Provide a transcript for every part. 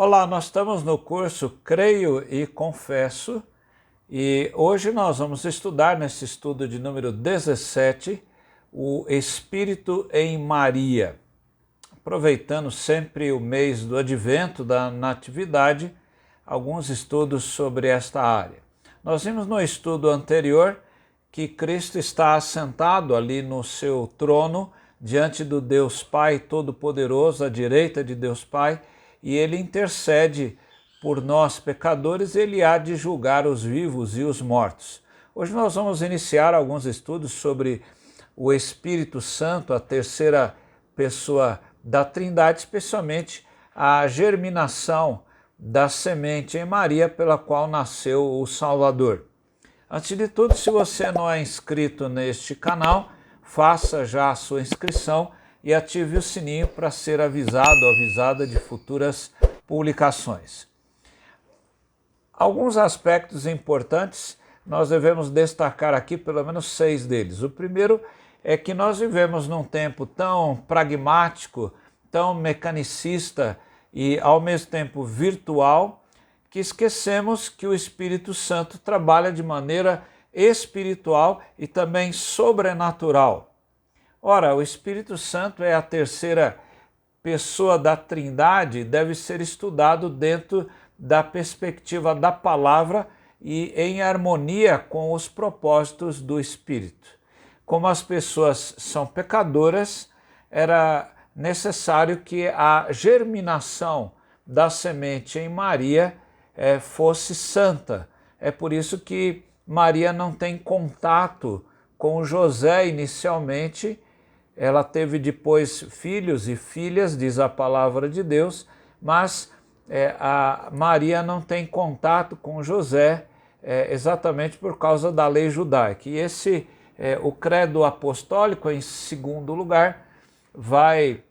Olá, nós estamos no curso Creio e Confesso e hoje nós vamos estudar nesse estudo de número 17 o Espírito em Maria. Aproveitando sempre o mês do Advento, da Natividade, alguns estudos sobre esta área. Nós vimos no estudo anterior que Cristo está assentado ali no seu trono, diante do Deus Pai Todo-Poderoso, à direita de Deus Pai, e ele intercede por nós pecadores, ele há de julgar os vivos e os mortos. Hoje nós vamos iniciar alguns estudos sobre o Espírito Santo, a terceira pessoa da Trindade, especialmente a germinação da semente em Maria pela qual nasceu o Salvador. Antes de tudo, se você não é inscrito neste canal, faça já a sua inscrição e ative o sininho para ser avisado ou avisada de futuras publicações. Alguns aspectos importantes nós devemos destacar aqui, pelo menos 6 deles. O primeiro é que nós vivemos num tempo tão pragmático, tão mecanicista e ao mesmo tempo virtual, que esquecemos que o Espírito Santo trabalha de maneira espiritual e também sobrenatural. Ora, o Espírito Santo é a terceira pessoa da Trindade, deve ser estudado dentro da perspectiva da palavra e em harmonia com os propósitos do Espírito. Como as pessoas são pecadoras, era necessário que a germinação da semente em Maria fosse santa. É por isso que Maria não tem contato com José inicialmente. Ela teve depois filhos e filhas, diz a palavra de Deus, mas a Maria não tem contato com José exatamente por causa da lei judaica. E o credo apostólico, em segundo lugar, vai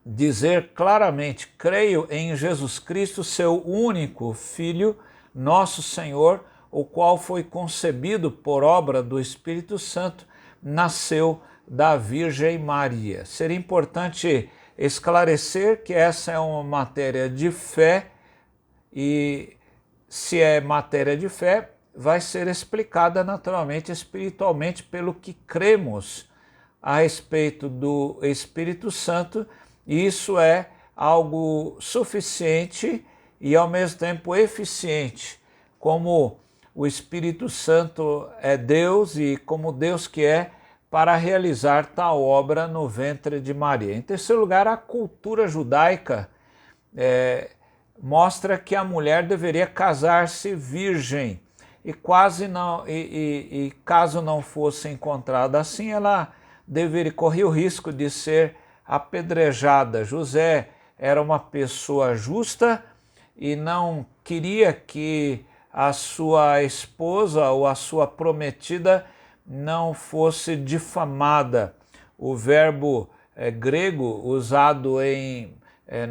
dizer claramente: creio em Jesus Cristo, seu único Filho, nosso Senhor, o qual foi concebido por obra do Espírito Santo, nasceu da Virgem Maria. Seria importante esclarecer que essa é uma matéria de fé e, se é matéria de fé, vai ser explicada naturalmente espiritualmente pelo que cremos a respeito do Espírito Santo, e isso é algo suficiente e ao mesmo tempo eficiente, como o Espírito Santo é Deus e como Deus que é, para realizar tal obra no ventre de Maria. Em terceiro lugar, a cultura judaica mostra que a mulher deveria casar-se virgem e caso não fosse encontrada assim, ela correr o risco de ser apedrejada. José era uma pessoa justa e não queria que a sua esposa ou a sua prometida não fosse difamada. O verbo grego usado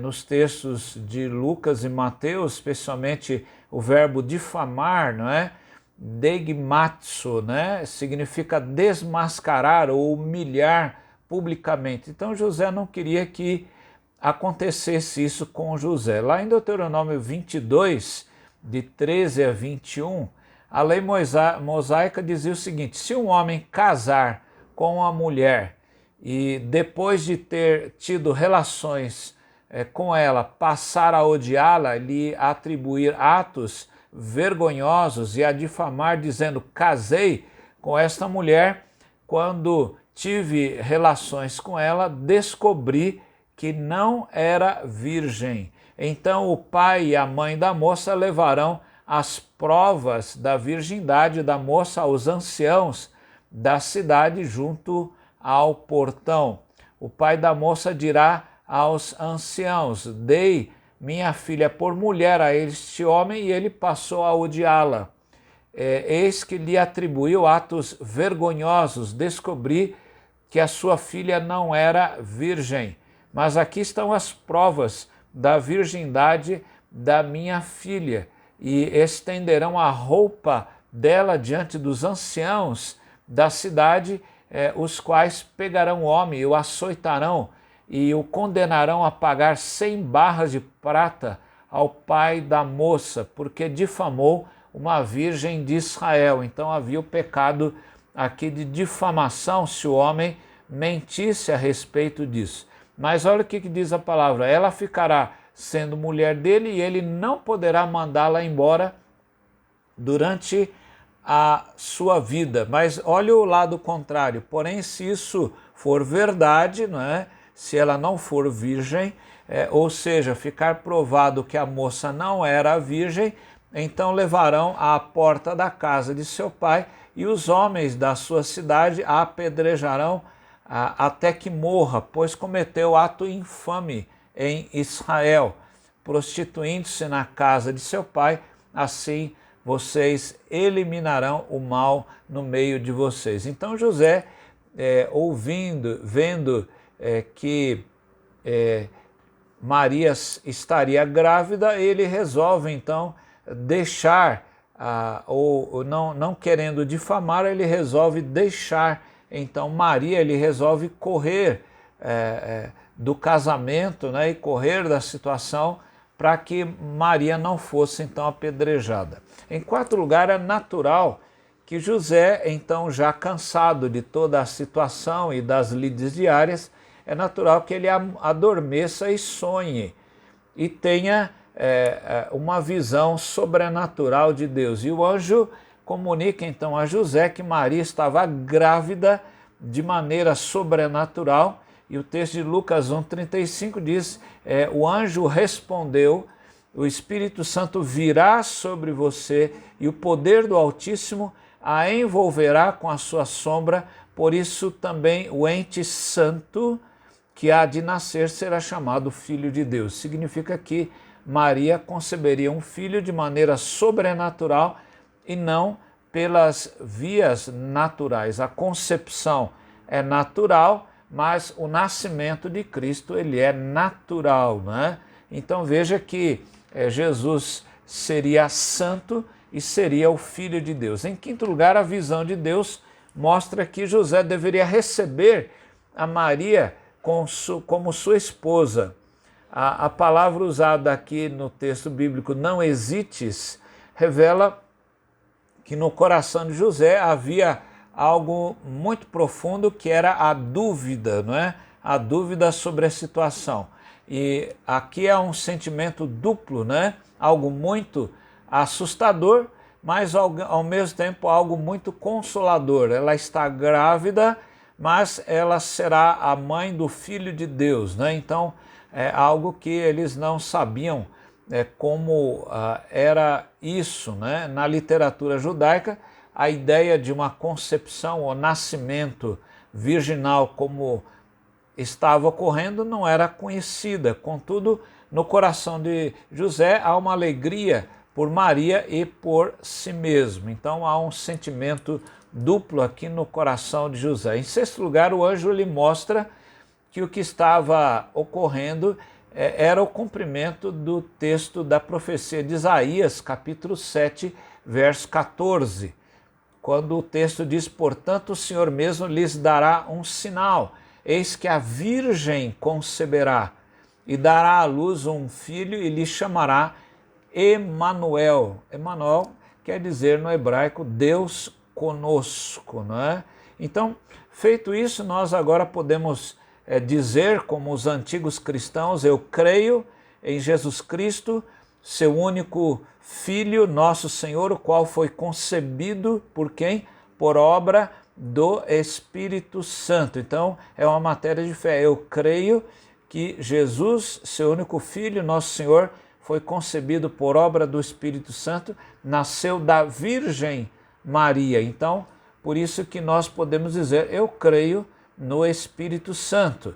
nos textos de Lucas e Mateus, especialmente o verbo difamar, não é? Deigmatzo, né? Significa desmascarar ou humilhar publicamente. Então José não queria que acontecesse isso com José. Lá em Deuteronômio 22, de 13 a 21, a lei mosaica dizia o seguinte: se um homem casar com uma mulher e depois de ter tido relações com ela, passar a odiá-la, lhe atribuir atos vergonhosos e a difamar, dizendo: casei com esta mulher, quando tive relações com ela, descobri que não era virgem. Então o pai e a mãe da moça levarão as provas da virgindade da moça aos anciãos da cidade junto ao portão. O pai da moça dirá aos anciãos: dei minha filha por mulher a este homem, e ele passou a odiá-la. Eis que lhe atribuiu atos vergonhosos, descobri que a sua filha não era virgem. Mas aqui estão as provas da virgindade da minha filha. E estenderão a roupa dela diante dos anciãos da cidade, os quais pegarão o homem e o açoitarão e o condenarão a pagar 100 barras de prata ao pai da moça, porque difamou uma virgem de Israel. Então havia o pecado aqui de difamação se o homem mentisse a respeito disso. Mas olha o que diz a palavra: ela ficará sendo mulher dele e ele não poderá mandá-la embora durante a sua vida. Mas olha o lado contrário: porém, se isso for verdade, não é? Se ela não for virgem, ou seja, ficar provado que a moça não era virgem, então levarão à porta da casa de seu pai e os homens da sua cidade a apedrejarão até que morra, pois cometeu ato infame em Israel, prostituindo-se na casa de seu pai. Assim vocês eliminarão o mal no meio de vocês. Então José, vendo que Maria estaria grávida, ele resolve então deixar, ou não querendo difamar, ele resolve deixar então Maria, ele resolve correr do casamento, né, e correr da situação para que Maria não fosse então apedrejada. Em quarto lugar, é natural que José, então já cansado de toda a situação e das lides diárias, é natural que ele adormeça e sonhe e tenha uma visão sobrenatural de Deus. E o anjo comunica então a José que Maria estava grávida de maneira sobrenatural. E o texto de Lucas 1,35 diz, o anjo respondeu: o Espírito Santo virá sobre você e o poder do Altíssimo a envolverá com a sua sombra, por isso também o ente santo que há de nascer será chamado Filho de Deus. Significa que Maria conceberia um filho de maneira sobrenatural e não pelas vias naturais. A concepção é natural, mas o nascimento de Cristo ele é natural, né? Então veja que Jesus seria santo e seria o Filho de Deus. Em quinto lugar, a visão de Deus mostra que José deveria receber a Maria como sua esposa. A palavra usada aqui no texto bíblico, não hesites, revela que no coração de José havia algo muito profundo, que era a dúvida, não é? A dúvida sobre a situação. E aqui é um sentimento duplo, né? Algo muito assustador, mas ao mesmo tempo algo muito consolador. Ela está grávida, mas ela será a mãe do Filho de Deus, né? Então é algo que eles não sabiam como era isso, né? Na literatura judaica, a ideia de uma concepção ou nascimento virginal como estava ocorrendo não era conhecida. Contudo, no coração de José há uma alegria por Maria e por si mesmo. Então há um sentimento duplo aqui no coração de José. Em sexto lugar, o anjo lhe mostra que o que estava ocorrendo era o cumprimento do texto da profecia de Isaías, capítulo 7, verso 14, quando o texto diz: portanto o Senhor mesmo lhes dará um sinal, eis que a virgem conceberá e dará à luz um filho e lhe chamará Emanuel. Emanuel quer dizer no hebraico Deus conosco, não é? Então, feito isso, nós agora podemos dizer, como os antigos cristãos: eu creio em Jesus Cristo, seu único Filho, nosso Senhor, o qual foi concebido por quem? Por obra do Espírito Santo. Então, é uma matéria de fé. Eu creio que Jesus, seu único Filho, nosso Senhor, foi concebido por obra do Espírito Santo, nasceu da Virgem Maria. Então, por isso que nós podemos dizer: eu creio no Espírito Santo,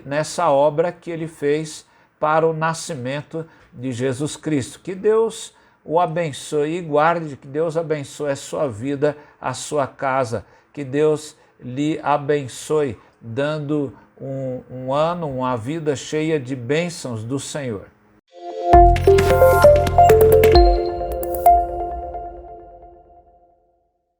nessa obra que ele fez para o nascimento de Jesus Cristo. Que Deus o abençoe e guarde, que Deus abençoe a sua vida, a sua casa, que Deus lhe abençoe, dando um ano, uma vida cheia de bênçãos do Senhor.